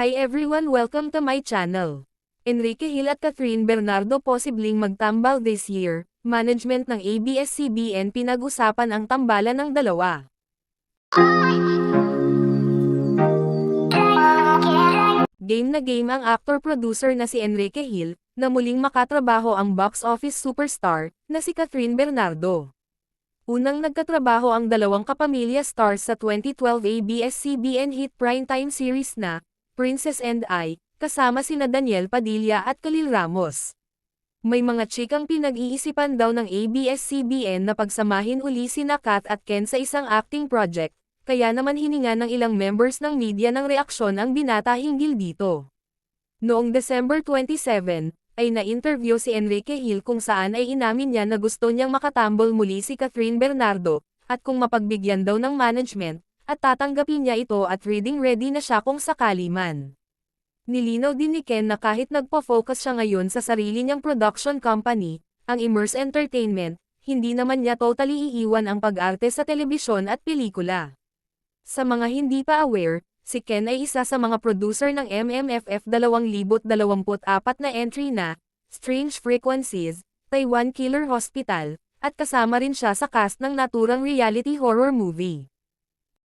Hi everyone, welcome to my channel. Enrique Hill at Catherine Bernardo posibleng magtambal this year. Management ng ABS-CBN pinag-usapan ang tambalan ng dalawa. Game na game ang actor-producer na si Enrique Hill, na muling makatrabaho ang box office superstar, na si Catherine Bernardo. Unang nagkatrabaho ang dalawang kapamilya stars sa 2012 ABS-CBN hit primetime series na, Princess and I, kasama sina Daniel Padilla at Khalil Ramos. May mga chikang pinag-iisipan daw ng ABS-CBN na pagsamahin uli sina Kat at Ken sa isang acting project, kaya naman hininga ng ilang members ng media ng reaksyon ang binata hinggil dito. Noong December 27, ay na-interview si Enrique Hill kung saan ay inamin niya na gusto niyang makatambol muli si Catherine Bernardo, at kung mapagbigyan daw ng management, at tatanggapin niya ito at reading ready na siya kung sakali man. Nilinaw din ni Ken na kahit nagpo-focus siya ngayon sa sarili niyang production company, ang Immerse Entertainment, hindi naman niya totally iiwan ang pag-arte sa telebisyon at pelikula. Sa mga hindi pa aware, si Ken ay isa sa mga producer ng MMFF 2024 na entry na, Strange Frequencies, Taiwan Killer Hospital, at kasama rin siya sa cast ng naturang reality horror movie.